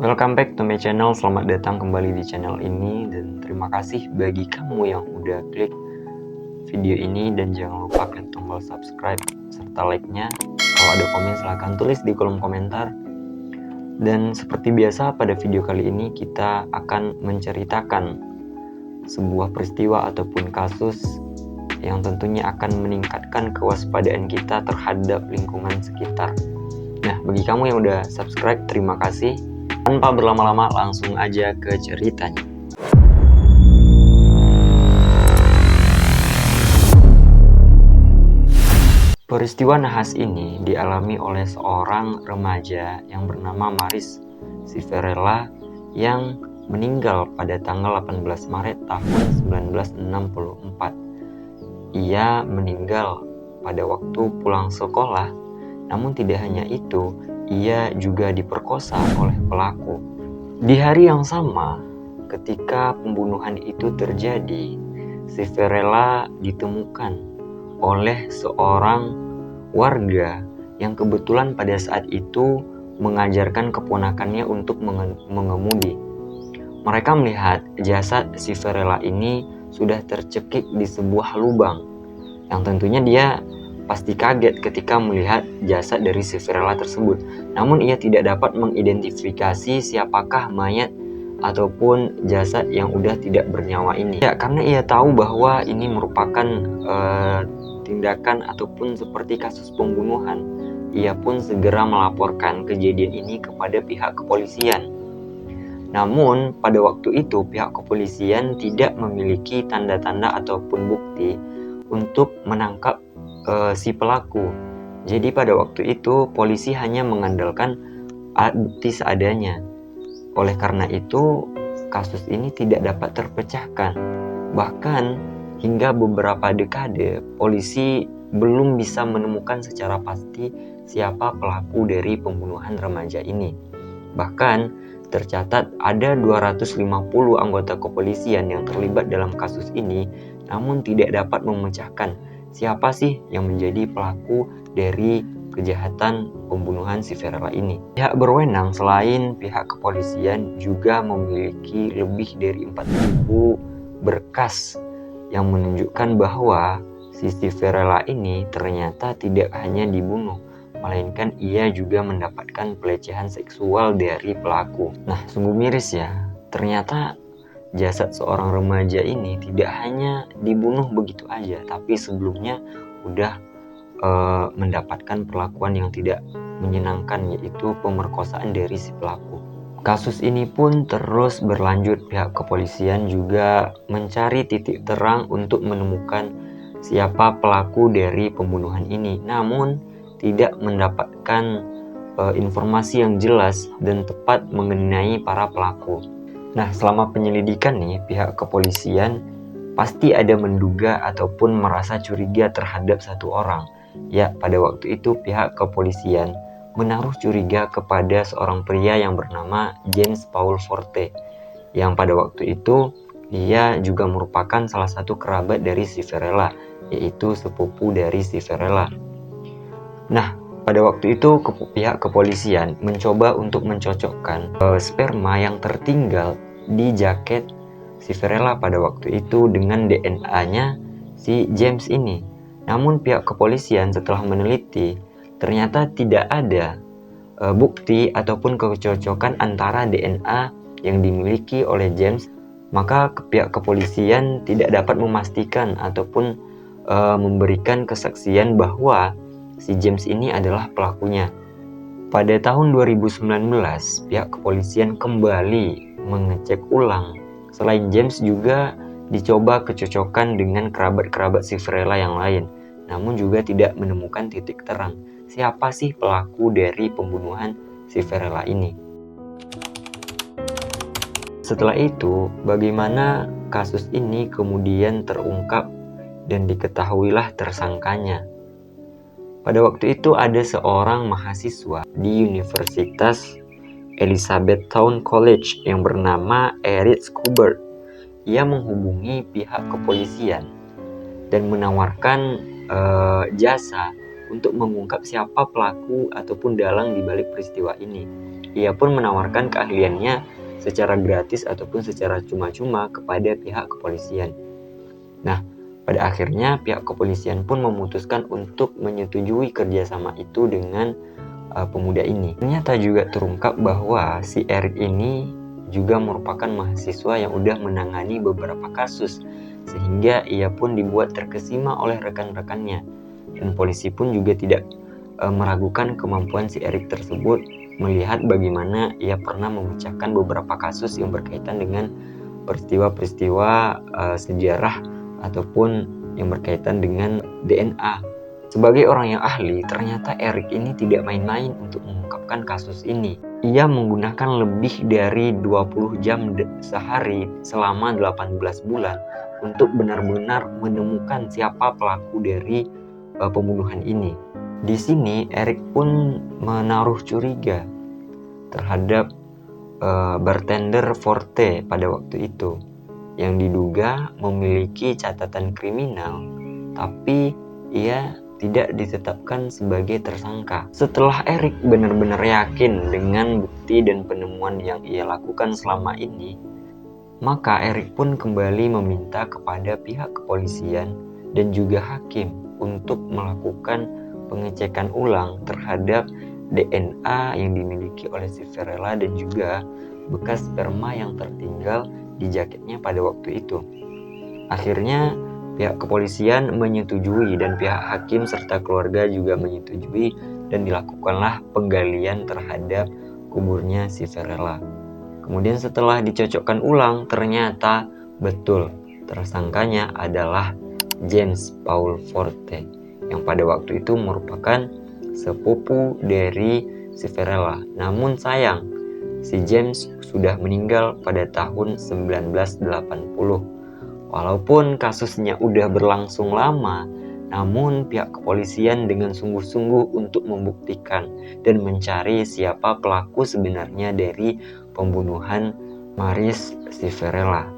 Welcome back to my channel. Selamat datang kembali di channel ini, dan terima kasih bagi kamu yang udah klik video ini, dan jangan lupa klik tombol subscribe serta like-nya. Kalau ada komen silahkan tulis di kolom komentar. Dan seperti biasa, pada video kali ini kita akan menceritakan sebuah peristiwa ataupun kasus yang tentunya akan meningkatkan kewaspadaan kita terhadap lingkungan sekitar. Nah, bagi kamu yang udah subscribe, terima kasih. Tanpa berlama-lama, langsung aja ke ceritanya. Peristiwa nahas ini dialami oleh seorang remaja yang bernama Maris Civerella yang meninggal pada tanggal 18 Maret tahun 1964. Ia meninggal pada waktu pulang sekolah, namun tidak hanya itu, ia juga diperkosa oleh pelaku. Di hari yang sama, ketika pembunuhan itu terjadi, Civerella ditemukan oleh seorang warga yang kebetulan pada saat itu mengajarkan keponakannya untuk mengemudi. Mereka melihat jasad Civerella ini sudah tercekik di sebuah lubang, yang tentunya dia pasti kaget ketika melihat jasad dari Civerella tersebut. Namun ia tidak dapat mengidentifikasi siapakah mayat ataupun jasad yang udah tidak bernyawa ini. Ya, karena ia tahu bahwa ini merupakan tindakan ataupun seperti kasus pembunuhan. Ia pun segera melaporkan kejadian ini kepada pihak kepolisian. Namun pada waktu itu pihak kepolisian tidak memiliki tanda-tanda ataupun bukti untuk menangkap si pelaku. Jadi pada waktu itu polisi hanya mengandalkan alat bukti seadanya. Oleh karena itu kasus ini tidak dapat terpecahkan. Bahkan hingga beberapa dekade polisi belum bisa menemukan secara pasti siapa pelaku dari pembunuhan remaja ini. Bahkan tercatat ada 250 anggota kepolisian yang terlibat dalam kasus ini, namun tidak dapat memecahkan siapa sih yang menjadi pelaku dari kejahatan pembunuhan Civerella ini. Pihak berwenang selain pihak kepolisian juga memiliki lebih dari 4.000 berkas yang menunjukkan bahwa si Civerella ini ternyata tidak hanya dibunuh, melainkan ia juga mendapatkan pelecehan seksual dari pelaku. Nah, sungguh miris ya. Ternyata jasad seorang remaja ini tidak hanya dibunuh begitu aja, tapi sebelumnya udah mendapatkan perlakuan yang tidak menyenangkan, yaitu pemerkosaan dari si pelaku. Kasus ini pun terus berlanjut. Pihak kepolisian juga mencari titik terang untuk menemukan siapa pelaku dari pembunuhan ini, namun tidak mendapatkan informasi yang jelas dan tepat mengenai para pelaku. Nah, selama penyelidikan nih, pihak kepolisian pasti ada menduga ataupun merasa curiga terhadap satu orang. Ya, pada waktu itu pihak kepolisian menaruh curiga kepada seorang pria yang bernama James Paul Forte, yang pada waktu itu dia juga merupakan salah satu kerabat dari Civerella, yaitu sepupu dari Civerella. Nah, pada waktu itu pihak kepolisian mencoba untuk mencocokkan sperma yang tertinggal di jaket Civerella pada waktu itu dengan DNA-nya si James ini. Namun pihak kepolisian setelah meneliti ternyata tidak ada bukti ataupun kecocokan antara DNA yang dimiliki oleh James. Maka pihak kepolisian tidak dapat memastikan ataupun memberikan kesaksian bahwa si James ini adalah pelakunya. Pada tahun 2019, pihak kepolisian kembali mengecek ulang. Selain James juga dicoba kecocokan dengan kerabat-kerabat Civerella yang lain, namun juga tidak menemukan titik terang siapa sih pelaku dari pembunuhan Civerella ini. Setelah itu, bagaimana kasus ini kemudian terungkap dan diketahuilah tersangkanya. Pada waktu itu ada seorang mahasiswa di Universitas Elizabethtown College yang bernama Eric Schubert. Ia menghubungi pihak kepolisian dan menawarkan jasa untuk mengungkap siapa pelaku ataupun dalang di balik peristiwa ini. ia pun menawarkan keahliannya secara gratis ataupun secara cuma-cuma kepada pihak kepolisian. Nah, pada akhirnya pihak kepolisian pun memutuskan untuk menyetujui kerjasama itu dengan pemuda ini. Ternyata juga terungkap bahwa si Erik ini juga merupakan mahasiswa yang udah menangani beberapa kasus, sehingga ia pun dibuat terkesima oleh rekan-rekannya. Dan polisi pun juga tidak meragukan kemampuan si Erik tersebut, melihat bagaimana ia pernah memecahkan beberapa kasus yang berkaitan dengan peristiwa-peristiwa sejarah ataupun yang berkaitan dengan DNA. Sebagai orang yang ahli, ternyata Erik ini tidak main-main untuk mengungkapkan kasus ini. Ia menggunakan lebih dari 20 jam sehari selama 18 bulan untuk benar-benar menemukan siapa pelaku dari pembunuhan ini. Di sini Erik pun menaruh curiga terhadap bartender Forte pada waktu itu, yang diduga memiliki catatan kriminal, tapi ia tidak ditetapkan sebagai tersangka. Setelah Erik benar-benar yakin dengan bukti dan penemuan yang ia lakukan selama ini, maka Erik pun kembali meminta kepada pihak kepolisian dan juga hakim untuk melakukan pengecekan ulang terhadap DNA yang dimiliki oleh si Fiorella dan juga bekas sperma yang tertinggal di jaketnya pada waktu itu. Akhirnya pihak kepolisian menyetujui dan pihak hakim serta keluarga juga menyetujui, dan dilakukanlah penggalian terhadap kuburnya si Fiorella. Kemudian setelah dicocokkan ulang, ternyata betul tersangkanya adalah James Paul Forte, yang pada waktu itu merupakan sepupu dari si Fiorella. Namun sayang, si James sudah meninggal pada tahun 1980. Walaupun kasusnya udah berlangsung lama, namun pihak kepolisian dengan sungguh-sungguh untuk membuktikan dan mencari siapa pelaku sebenarnya dari pembunuhan Maris si Fiorella.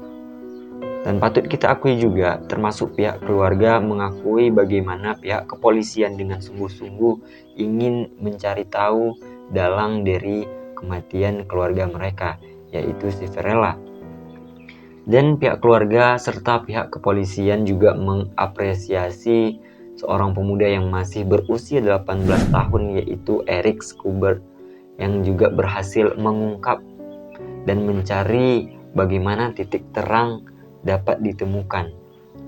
Dan patut kita akui juga, termasuk pihak keluarga mengakui bagaimana pihak kepolisian dengan sungguh-sungguh ingin mencari tahu dalang dari kematian keluarga mereka, yaitu si Fiorella. Dan pihak keluarga serta pihak kepolisian juga mengapresiasi seorang pemuda yang masih berusia 18 tahun, yaitu Erik Schubert, yang juga berhasil mengungkap dan mencari bagaimana titik terang dapat ditemukan,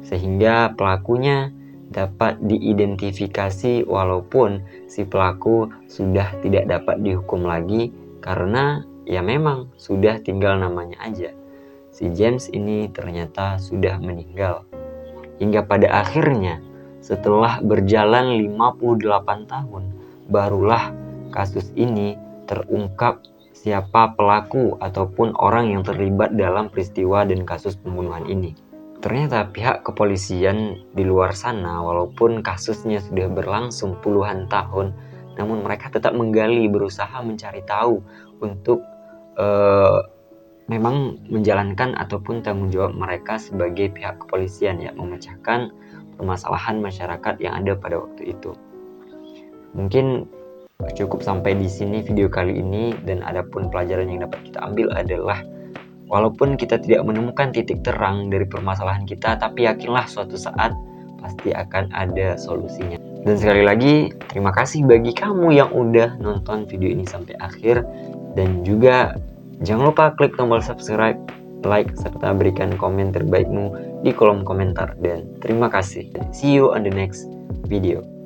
sehingga pelakunya dapat diidentifikasi, walaupun si pelaku sudah tidak dapat dihukum lagi karena ya memang sudah tinggal namanya aja. Si James ini ternyata sudah meninggal. Hingga pada akhirnya setelah berjalan 58 tahun, barulah kasus ini terungkap siapa pelaku ataupun orang yang terlibat dalam peristiwa dan kasus pembunuhan ini. Ternyata pihak kepolisian di luar sana, walaupun kasusnya sudah berlangsung puluhan tahun, namun mereka tetap menggali, berusaha mencari tahu untuk memang menjalankan ataupun tanggung jawab mereka sebagai pihak kepolisian, ya, memecahkan permasalahan masyarakat yang ada pada waktu itu. Mungkin cukup sampai di sini video kali ini, dan adapun pelajaran yang dapat kita ambil adalah walaupun kita tidak menemukan titik terang dari permasalahan kita, tapi yakinlah suatu saat pasti akan ada solusinya. Dan sekali lagi, terima kasih bagi kamu yang udah nonton video ini sampai akhir, dan juga jangan lupa klik tombol subscribe, like, serta berikan komen terbaikmu di kolom komentar. Dan terima kasih. See you on the next video.